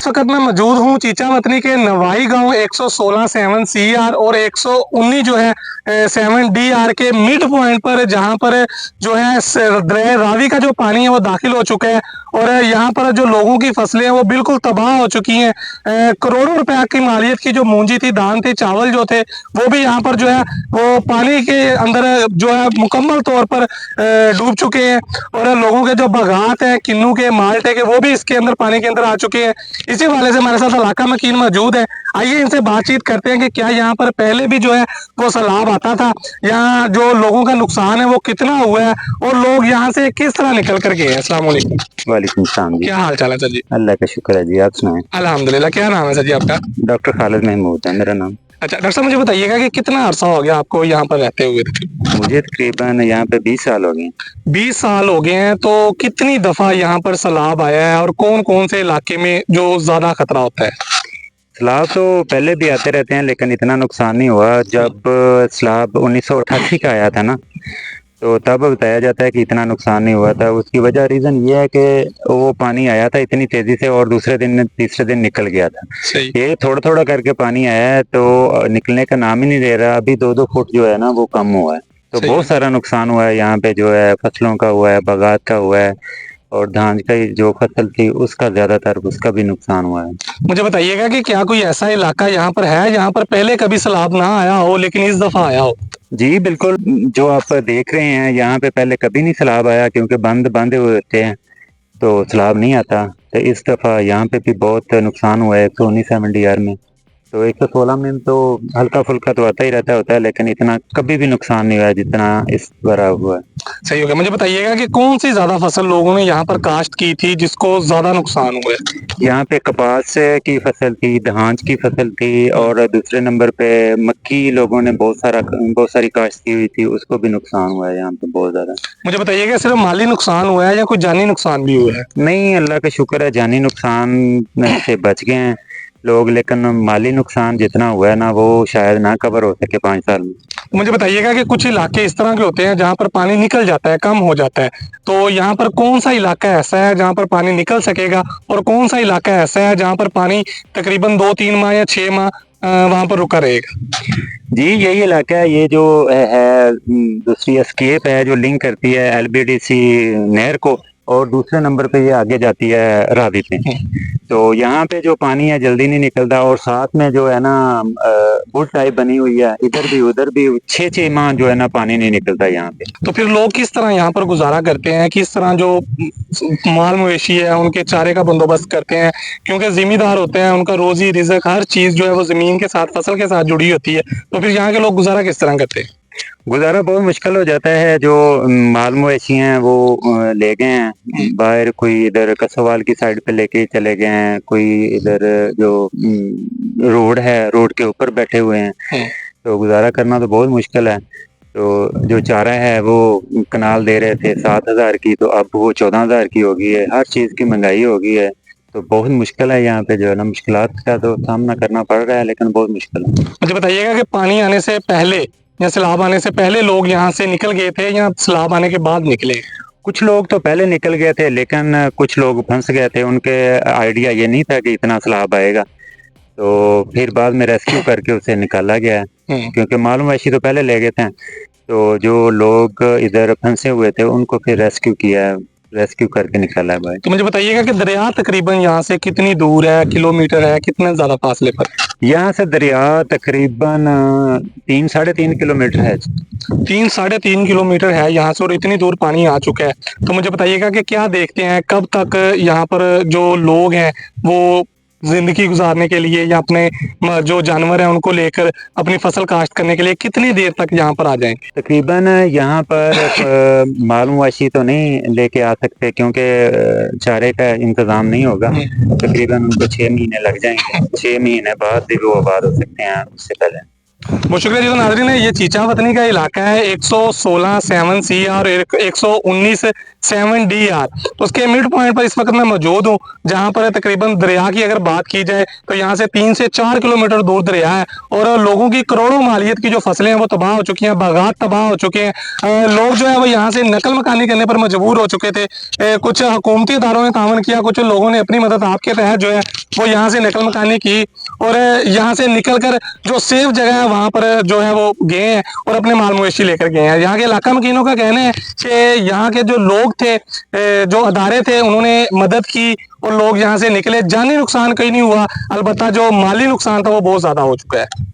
इस वक्त मैं मौजूद हूँ चीचावतनी के नवाई गांव 116 7CR और 119 जो है 7DR के मिड पॉइंट पर, जहां पर जो है दरिया रावी का जो पानी है वो दाखिल हो चुका है और यहाँ पर जो लोगों की फसलें हैं वो बिल्कुल तबाह हो चुकी हैं। करोड़ों रुपए की मालियत की जो मूंजी थी, धान थे, चावल जो थे, वो भी यहाँ पर जो है वो पानी के अंदर जो है मुकम्मल तौर पर डूब चुके हैं और लोगों के जो बागात हैं किन्नू के, माल्टे के, वो भी इसके अंदर पानी के अंदर आ चुके हैं। इसी वाले से हमारे साथ इलाका मकीन मौजूद है। आइए इनसे बातचीत करते हैं कि क्या यहाँ पर पहले भी जो है वो सैलाब आता था, यहाँ जो लोगों का नुकसान है वो कितना हुआ है और लोग यहाँ से किस तरह निकल कर गए हैं। अस्सलाम वालेकुम। वालेकुम सलाम जी। क्या हाल चाल है सर जी? अल्लाह का शुक्र है जी, आप सुनाएं। अल्हम्दुलिल्लाह। क्या नाम है सर जी आपका? डॉक्टर खालिद महमूद है मेरा नाम। अच्छा डॉक्टर साहब, मुझे बताइएगा कि कितना अरसा हो गया आपको यहाँ पर रहते हुए? मुझे तकरीबन यहाँ पे 20 साल हो गए। 20 साल हो गए हैं। तो कितनी दफा यहाँ पर सैलाब आया है और कौन कौन से इलाके में जो ज्यादा खतरा होता है? सैलाब तो पहले भी आते रहते हैं लेकिन इतना नुकसान नहीं हुआ। जब सैलाब 1988 का आया था ना, तो तब बताया जाता है कि इतना नुकसान नहीं हुआ था। उसकी वजह रीज़न ये है कि वो पानी आया था इतनी तेज़ी से और दूसरे दिन तीसरे दिन निकल गया था। सही। ये थोड़ा थोड़ा करके पानी आया है तो निकलने का नाम ही नहीं ले रहा। अभी 2-2 फुट जो है ना वो कम हुआ है, तो बहुत सारा नुकसान हुआ है यहाँ पे। जो है फसलों का हुआ है, बागात का हुआ है और धान का जो फसल थी उसका ज़्यादातर उसका भी नुकसान हुआ है। मुझे बताइएगा कि क्या कोई ऐसा इलाका यहाँ पर है जहाँ पर पहले कभी सैलाब ना आया हो लेकिन इस दफा आया हो? जी बिल्कुल, जो आप देख रहे हैं यहाँ पे पहले कभी नहीं सैलाब आया क्योंकि बंद हुए होते हैं तो सैलाब नहीं आता। तो इस दफ़ा यहाँ पे भी बहुत नुकसान हुआ है 119 7DR में। तो 116 में तो हल्का फुल्का तो आता ही होता है लेकिन इतना कभी भी नुकसान नहीं हुआ है जितना इस बार हुआ है। सही हो गया। मुझे बताइएगा कि कौन सी ज्यादा फसल लोगों ने यहाँ पर काश्त की थी जिसको ज्यादा नुकसान हुआ है? यहाँ पे कपास की फसल थी, धान की फसल थी और दूसरे नंबर पे मक्की लोगों ने बहुत सारी काश्त की हुई थी, उसको भी नुकसान हुआ है यहाँ पे बहुत ज्यादा। मुझे बताइएगा सिर्फ माली नुकसान हुआ है या कोई जानी नुकसान भी हुआ है? नहीं, अल्लाह का शुक्र है जानी नुकसान से बच गए हैं लोग, लेकिन माली नुकसान जितना हुआ है ना वो शायद ना कवर हो सके 5 साल में। मुझे बताइएगा कि कुछ इलाके इस तरह के होते हैं जहाँ पर पानी निकल जाता है, कम हो जाता है, तो यहाँ पर कौन सा इलाका ऐसा है जहाँ पर पानी निकल सकेगा और कौन सा इलाका ऐसा है जहाँ पर पानी तकरीबन 2-3 माह या 6 माह वहाँ पर रुका रहेगा? जी यही इलाका है, ये जो है दूसरी एस्केप है जो लिंक करती है LBDC नहर को और दूसरे नंबर पे ये आगे जाती है रावी पे। तो यहाँ पे जो पानी है जल्दी नहीं निकलता और साथ में जो है ना बुट टाइप बनी हुई है, इधर भी उधर भी 6-6 माह जो है ना पानी नहीं निकलता यहाँ पे। तो फिर लोग किस तरह यहाँ पर गुजारा करते हैं, किस तरह जो माल मवेशी है उनके चारे का बंदोबस्त करते हैं? क्योंकि जिम्मेदार होते हैं, उनका रोजी रिजक हर चीज जो है वो जमीन के साथ, फसल के साथ जुड़ी होती है। तो फिर यहाँ के लोग गुजारा किस तरह करते हैं? गुजारा बहुत मुश्किल हो जाता है। जो माल मवेशी हैं वो ले गए हैं बाहर, कोई इधर कसोवाल की साइड पे लेके चले गए हैं, कोई इधर जो रोड है रोड के ऊपर बैठे हुए हैं। तो गुजारा करना तो बहुत मुश्किल है। तो जो चारा है वो कनाल दे रहे थे 7,000 की, तो अब वो 14,000 की हो गई है। हर चीज़ की महंगाई हो गई है, तो बहुत मुश्किल है यहाँ पे जो है ना, मुश्किलात का तो सामना करना पड़ रहा है लेकिन बहुत मुश्किल है। मुझे बताइएगा कि पानी आने से पहले या सैलाब आने से पहले लोग यहाँ से निकल गए थे या सैलाब आने के बाद निकले? कुछ लोग तो पहले निकल गए थे लेकिन कुछ लोग फंस गए थे, उनके आइडिया ये नहीं था कि इतना सैलाब आएगा, तो फिर बाद में रेस्क्यू करके उसे निकाला गया है क्योंकि मालूम वैसी तो पहले ले गए थे। तो जो लोग इधर फंसे हुए थे उनको फिर रेस्क्यू किया है, रेस्क्यू करके निकाला है भाई। तो मुझे बताइएगा कि दरिया तकरीबन यहाँ से कितनी दूर है, किलोमीटर है, कितने ज्यादा फासले पर? यहाँ से दरिया तकरीबन 3-3.5 किलोमीटर है। 3-3.5 किलोमीटर है यहाँ से और इतनी दूर पानी आ चुका है। तो मुझे बताइएगा कि क्या देखते हैं, कब तक यहाँ पर जो लोग हैं वो जिंदगी गुजारने के लिए या अपने जो जानवर हैं उनको लेकर अपनी फसल काश्त करने के लिए कितनी देर तक यहाँ पर आ जाएंगे? तकरीबन यहाँ पर माल मवेशी तो नहीं लेके आ सकते क्योंकि चारे का इंतजाम नहीं होगा। तकरीबन उनको 6 महीने लग जाएंगे, 6 महीने बाद भी वो आबाद हो सकते हैं, उससे पहले। बहुत शुक्रिया जी। तो नाज़रीन है, ये चीचावतनी का इलाका है 116 7CR और 119 7DR। तो उसके मिड पॉइंट पर इस वक्त मैं मौजूद हूँ जहाँ पर तकरीबन दरिया की अगर बात की जाए तो यहाँ से 3 से 4 किलोमीटर दूर दरिया है और लोगों की करोड़ों मालियत की जो फसलें हैं वो तबाह हो चुकी हैं, बागात तबाह हो चुके हैं। लोग जो है वो यहाँ से नकल मकानी करने पर मजबूर हो चुके थे। कुछ हुकूमती इदारों ने तावन किया, कुछ लोगों ने अपनी मदद आपके तहत जो है वो यहाँ से नकल मकानी की और यहाँ से निकल कर जो सेफ जगह है वहाँ पर जो है वो गए हैं और अपने माल मवेशी लेकर गए हैं। यहाँ के इलाका मकीनों का कहना है कि यहाँ के जो लोग थे, जो अदारे थे, उन्होंने मदद की और लोग यहाँ से निकले। जानी नुकसान कहीं नहीं हुआ, अलबत्ता जो माली नुकसान था वो बहुत ज़्यादा हो चुका है।